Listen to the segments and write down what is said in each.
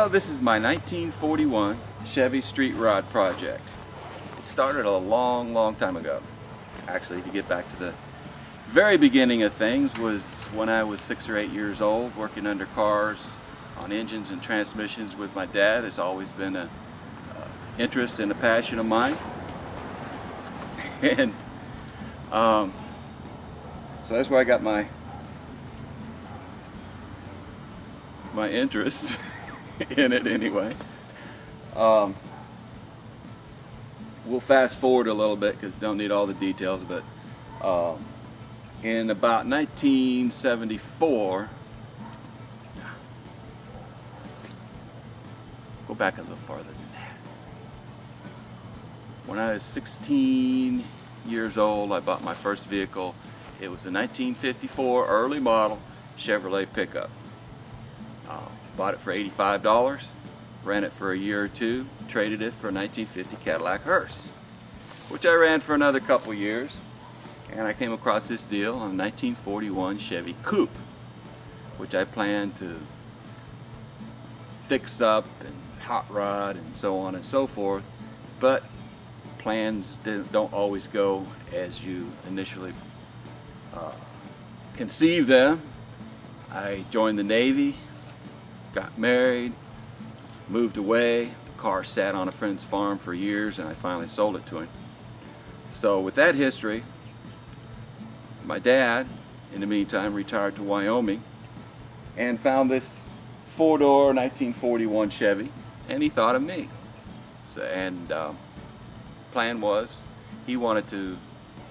Well, this is my 1941 Chevy Street Rod project. It started a long time ago. Actually, to get back to the very beginning of things was when I was 6 or 8 years old, working under cars on engines and transmissions with my dad. It's always been an interest and a passion of mine. And so that's where I got my interest in it anyway. We'll fast forward a little bit because don't need all the details, but in about 1974, go back a little farther than that. When I was 16 years old, I bought my first vehicle. It was a 1954 early model Chevrolet pickup. Bought it for $85, ran it for a year or two, traded it for a 1950 Cadillac Hearse, which I ran for another couple years, and I came across this deal on a 1941 Chevy Coupe, which I planned to fix up and hot rod and so on and so forth, but plans don't always go as you initially conceive them. I joined the Navy, got married, moved away. The car sat on a friend's farm for years and I finally sold it to him. So with that history, my dad, in the meantime, retired to Wyoming and found this four-door 1941 Chevy, and he thought of me. So, and plan was he wanted to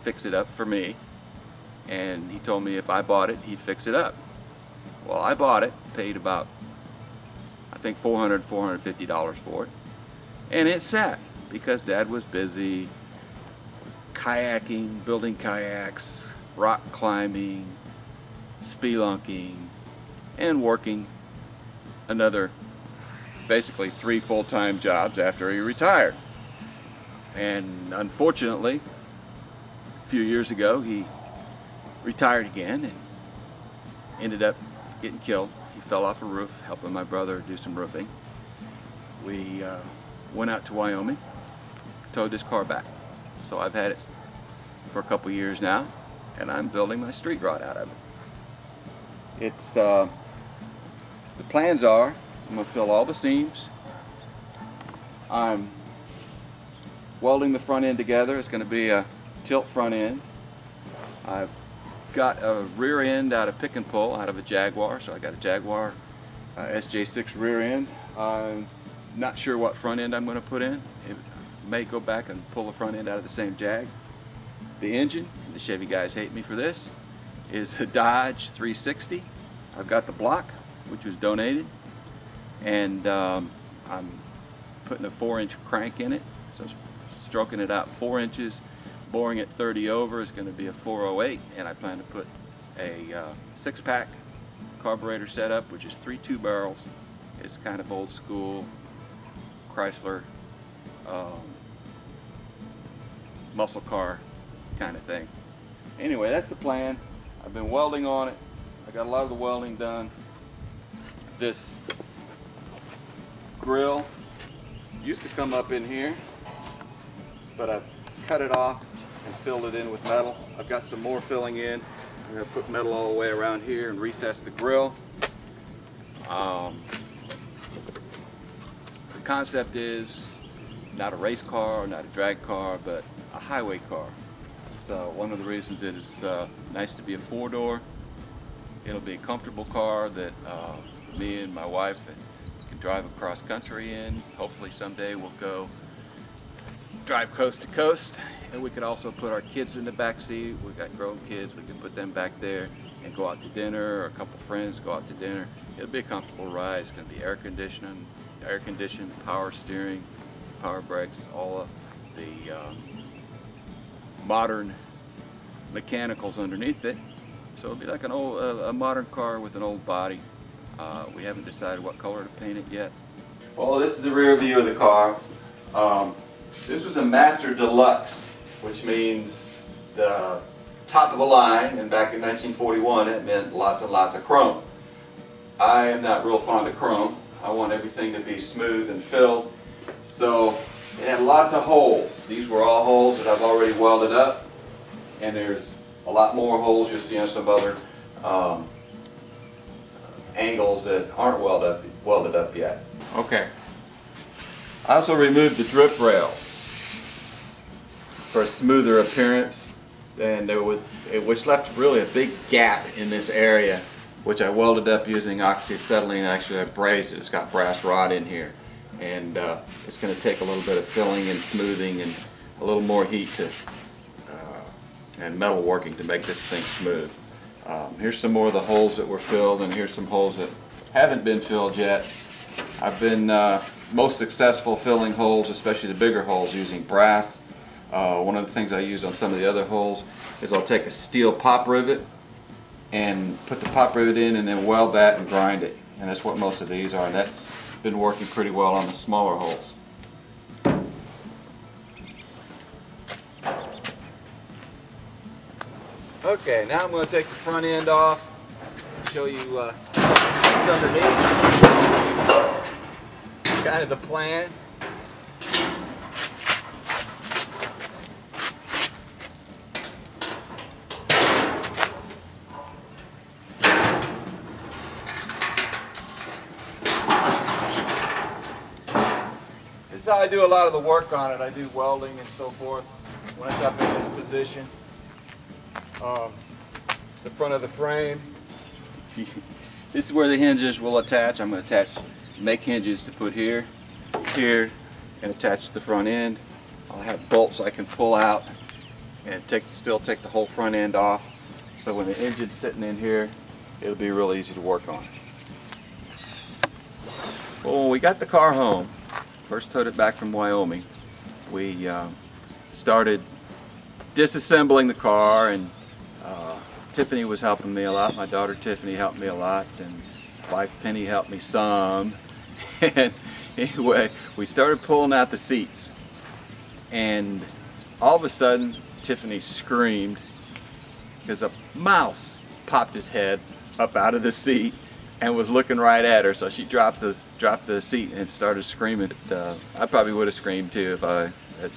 fix it up for me, and he told me if I bought it, he'd fix it up. Well, I bought it, paid about, I think $450 for it, and it sat because Dad was busy kayaking, building kayaks, rock climbing, spelunking, and working another basically 3 full-time jobs after he retired. And unfortunately, a few years ago he retired again and ended up getting killed. He fell off a roof helping my brother do some roofing. We went out to Wyoming, towed this car back. So I've had it for a couple years now, and I'm building my street rod out of it. It's the plans are I'm going to fill all the seams. I'm welding the front end together. It's going to be a tilt front end. I've got a rear end out of pick and pull out of a Jaguar, so I got a Jaguar SJ6 rear end. I'm not sure what front end I'm going to put in. It may go back and pull the front end out of the same Jag. The engine, and the Chevy guys hate me for this, is the Dodge 360. I've got the block, which was donated, and I'm putting a 4-inch crank in it, so stroking it out 4 inches, boring it 30 over. Is going to be a 408, and I plan to put a 6-pack carburetor setup, which is 3 2-barrels. It's kind of old school Chrysler muscle car kind of thing. Anyway, that's the plan. I've been welding on it. I got a lot of the welding done. This grill used to come up in here, but I've cut it off and filled it in with metal. I've got some more filling in. I'm going to put metal all the way around here and recess the grill. The concept is not a race car, not a drag car, but a highway car. So one of the reasons it is nice to be a 4-door. It'll be a comfortable car that me and my wife can drive across country in. Hopefully someday we'll go drive coast to coast, and we could also put our kids in the back seat. We've got grown kids, we can put them back there and go out to dinner, or a couple friends go out to dinner. It'll be a comfortable ride. It's going to be air conditioned, power steering, power brakes, all of the modern mechanicals underneath it. So it'll be like an old, a modern car with an old body. We haven't decided what color to paint it yet. Well, this is the rear view of the car. This was a Master Deluxe, which means the top of the line, and back in 1941 it meant lots and lots of chrome. I am not real fond of chrome. I want everything to be smooth and filled. So it had lots of holes. These were all holes that I've already welded up, and there's a lot more holes you'll see on some other angles that aren't welded up yet. Okay. I also removed the drip rails for a smoother appearance, and which left really a big gap in this area, which I welded up using oxyacetylene. Actually, I brazed it. It's got brass rod in here, and it's going to take a little bit of filling and smoothing and a little more heat to and metal working to make this thing smooth. Here's some more of the holes that were filled, and here's some holes that haven't been filled yet. I've been most successful filling holes, especially the bigger holes, using brass. One of the things I use on some of the other holes is I'll take a steel pop rivet and put the pop rivet in and then weld that and grind it. And that's what most of these are, and that's been working pretty well on the smaller holes. Okay, now I'm going to take the front end off and show you what's underneath. Kind of the plan. This is how I do a lot of the work on it. I do welding and so forth when it's up in this position. It's the front of the frame. This is where the hinges will attach. I'm going to make hinges to put here, here, and attach to the front end. I'll have bolts I can pull out and still take the whole front end off. So when the engine's sitting in here, it'll be real easy to work on. Well, when we got the car home, first towed it back from Wyoming, we started disassembling the car, and Tiffany was helping me a lot. My daughter Tiffany helped me a lot, and wife Penny helped me some. And anyway, we started pulling out the seats, and all of a sudden Tiffany screamed because a mouse popped his head up out of the seat and was looking right at her. So she dropped the seat and started screaming. I probably would have screamed too if I had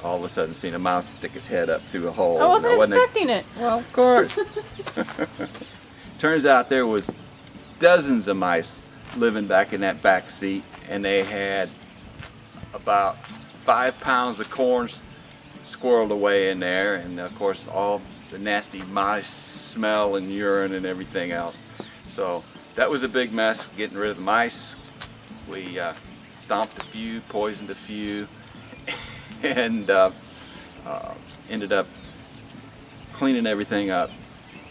all of a sudden seen a mouse stick his head up through a hole. I wasn't expecting it. Well, of course. Turns out there was dozens of mice living back in that back seat, and they had about 5 pounds of corn squirreled away in there, and of course all the nasty mice smell and urine and everything else. So that was a big mess, getting rid of the mice. We stomped a few, poisoned a few, and ended up cleaning everything up.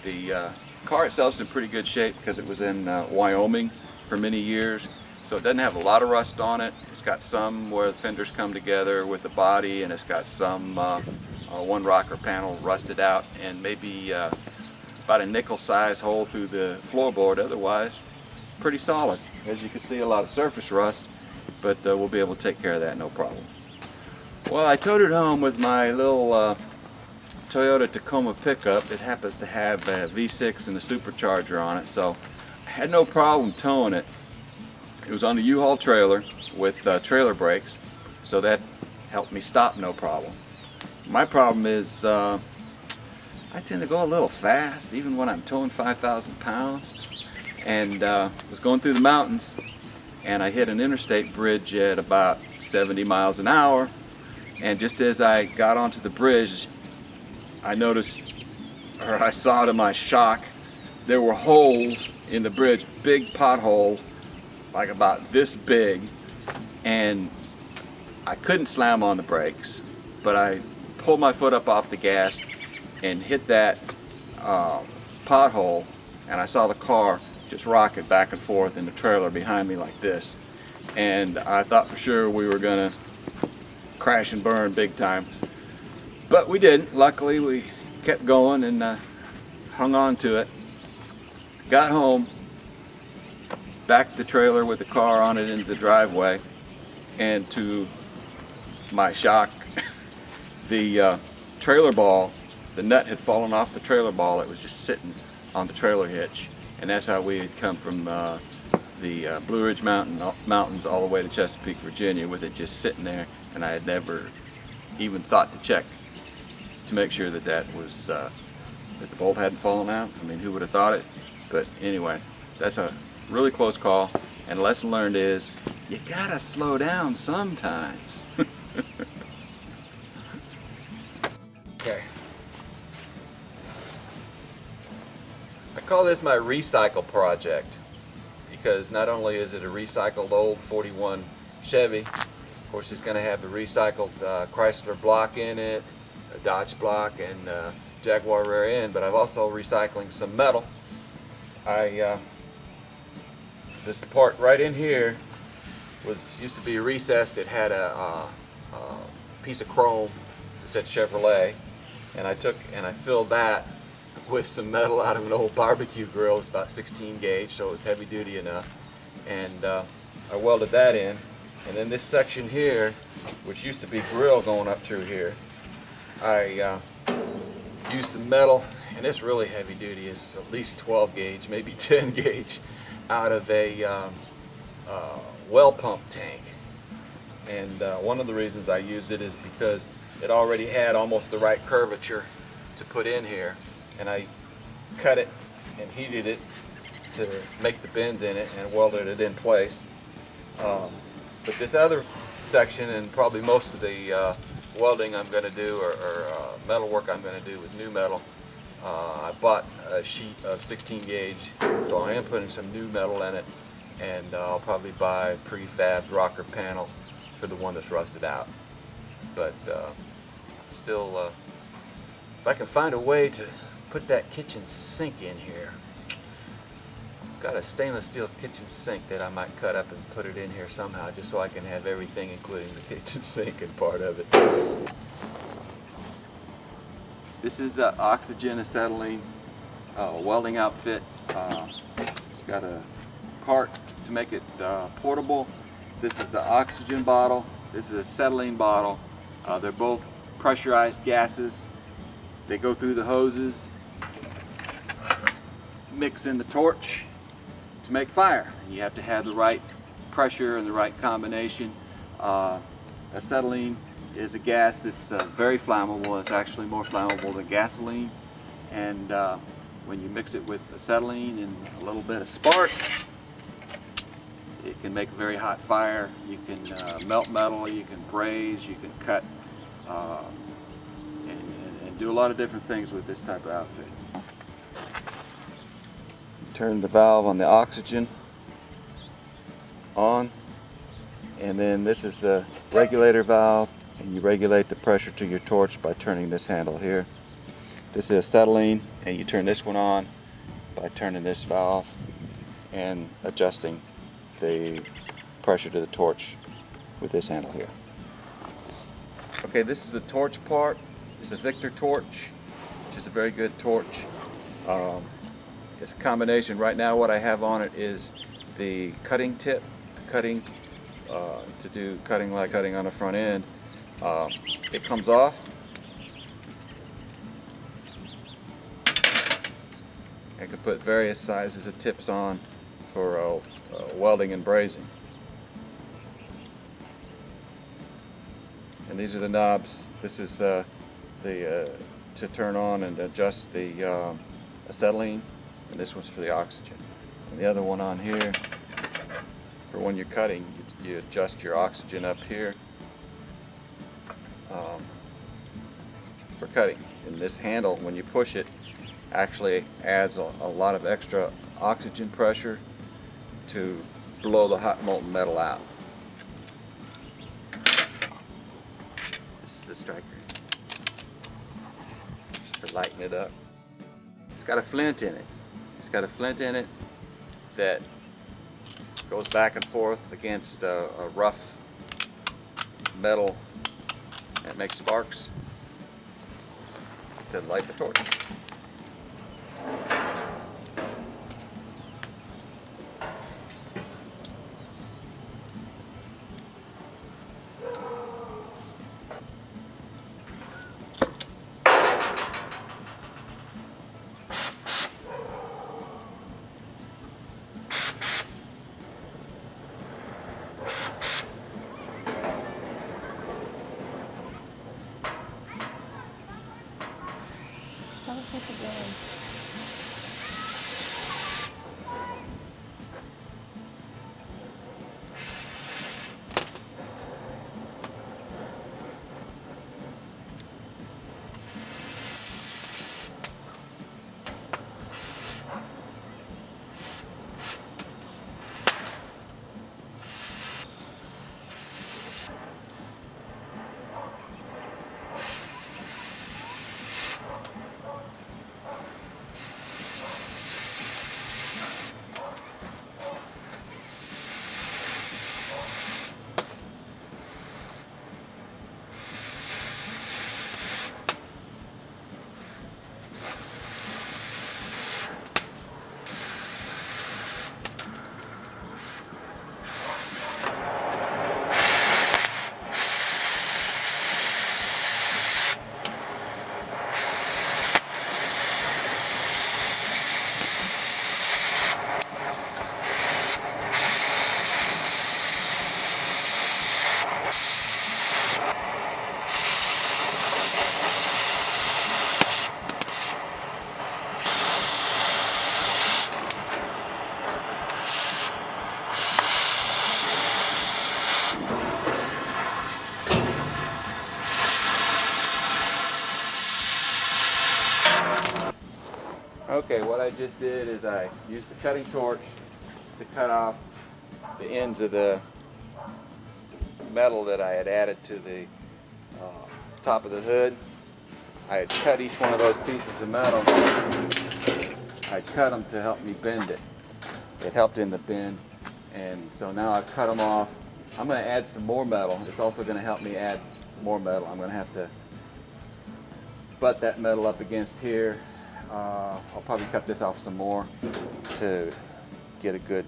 The car itself's in pretty good shape because it was in Wyoming for many years, so it doesn't have a lot of rust on it. It's got some where the fenders come together with the body, and it's got some one rocker panel rusted out, and maybe about a nickel size hole through the floorboard. Otherwise pretty solid. As you can see, a lot of surface rust, but we'll be able to take care of that no problem. Well, I towed it home with my little Toyota Tacoma pickup. It happens to have a V6 and a supercharger on it, so I had no problem towing it. It was on a U-Haul trailer with trailer brakes, so that helped me stop no problem. My problem is I tend to go a little fast, even when I'm towing 5,000 pounds, and was going through the mountains, and I hit an interstate bridge at about 70 miles an hour. And just as I got onto the bridge, I noticed, or I saw to my shock, there were holes in the bridge, big potholes, like about this big, and I couldn't slam on the brakes, but I pulled my foot up off the gas and hit that pothole, and I saw the car just rocket back and forth in the trailer behind me like this, and I thought for sure we were gonna crash and burn big time, but we didn't. Luckily we kept going and hung on to it. Got home, backed the trailer with the car on it into the driveway, and to my shock, the trailer ball, the nut had fallen off the trailer ball. It was just sitting on the trailer hitch, and that's how we had come from the Blue Ridge Mountains all the way to Chesapeake, Virginia, with it just sitting there, and I had never even thought to check to make sure that that the bolt hadn't fallen out. I mean, who would have thought it? But anyway, that's a really close call, and lesson learned is you gotta slow down sometimes. Okay. I call this my recycle project because not only is it a recycled old 41 Chevy, of course it's going to have the recycled Chrysler block in it, a Dodge block, and Jaguar rear end, but I'm also recycling some metal. This part right in here used to be recessed. It had a piece of chrome that said Chevrolet, and I filled that with some metal out of an old barbecue grill. It's about 16 gauge, so it was heavy duty enough, and I welded that in. And then this section here, which used to be grill going up through here, I used some metal, and it's really heavy duty. It's at least 12 gauge, maybe 10 gauge, out of a well pump tank. And one of the reasons I used it is because it already had almost the right curvature to put in here, and I cut it and heated it to make the bends in it and welded it in place. But this other section, and probably most of the welding I'm going to do, or metal work I'm going to do with new metal, I bought a sheet of 16 gauge, so I am putting some new metal in it, and I'll probably buy a prefabbed rocker panel for the one that's rusted out. But still, if I can find a way to put that kitchen sink in here. I've got a stainless steel kitchen sink that I might cut up and put it in here somehow, just so I can have everything, including the kitchen sink and part of it. This is an oxygen acetylene welding outfit. It's got a cart to make it portable. This is the oxygen bottle. This is a acetylene bottle. They're both pressurized gases. They go through the hoses, mix in the torch to make fire. You have to have the right pressure and the right combination. Acetylene is a gas that's very flammable. It's actually more flammable than gasoline. And when you mix it with acetylene and a little bit of spark, it can make a very hot fire. You can melt metal, you can braise, you can cut, and do a lot of different things with this type of outfit. Turn the valve on the oxygen on, and then this is the regulator valve, and you regulate the pressure to your torch by turning this handle here. This is acetylene, and you turn this one on by turning this valve and adjusting the pressure to the torch with this handle here. Okay, this is the torch part. It's a Victor torch, which is a very good torch. It's a combination. Right now what I have on it is the cutting tip, cutting to do cutting like cutting on the front end. It comes off. I could put various sizes of tips on for welding and brazing. And these are the knobs. This is to turn on and adjust the acetylene, and this one's for the oxygen. And the other one on here, for when you're cutting, you adjust your oxygen up here for cutting. And this handle, when you push it, actually adds a lot of extra oxygen pressure to blow the hot molten metal out. This is the striker, just for lighting it up. It's got a flint in it. It's got a flint in it that goes back and forth against a rough metal that makes sparks to light the torch. Okay, what I just did is I used the cutting torch to cut off the ends of the metal that I had added to the top of the hood. I had cut each one of those pieces of metal. I cut them to help me bend it. It helped in the bend, and so now I've cut them off. I'm going to add some more metal. It's also going to help me add more metal. I'm going to have to butt that metal up against here. I'll probably cut this off some more to get a good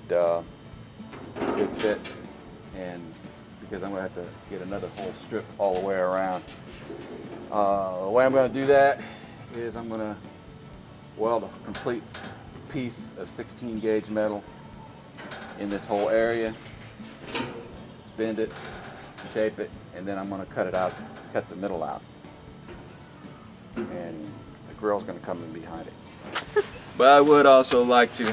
fit, and because I'm going to have to get another whole strip all the way around. The way I'm going to do that is I'm going to weld a complete piece of 16 gauge metal in this whole area, bend it, shape it, and then I'm going to cut it out, cut the middle out, and the grill's going to come in behind it. But I would also like to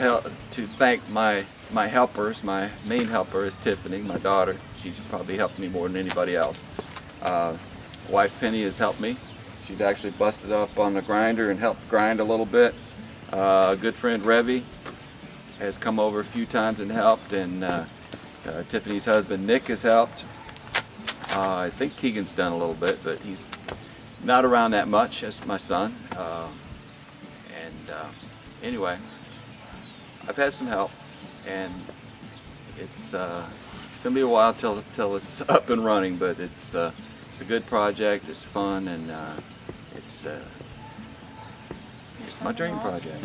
thank my helpers. My main helper is Tiffany, my daughter. She's probably helped me more than anybody else. Wife Penny has helped me. She's actually busted up on the grinder and helped grind a little bit. A good friend Revy has come over a few times and helped, and Tiffany's husband Nick has helped. I think Keegan's done a little bit, but he's not around that much as my son. Anyway, I've had some help, and it's gonna be a while till it's up and running, but it's a good project. It's fun, and it's my dream project.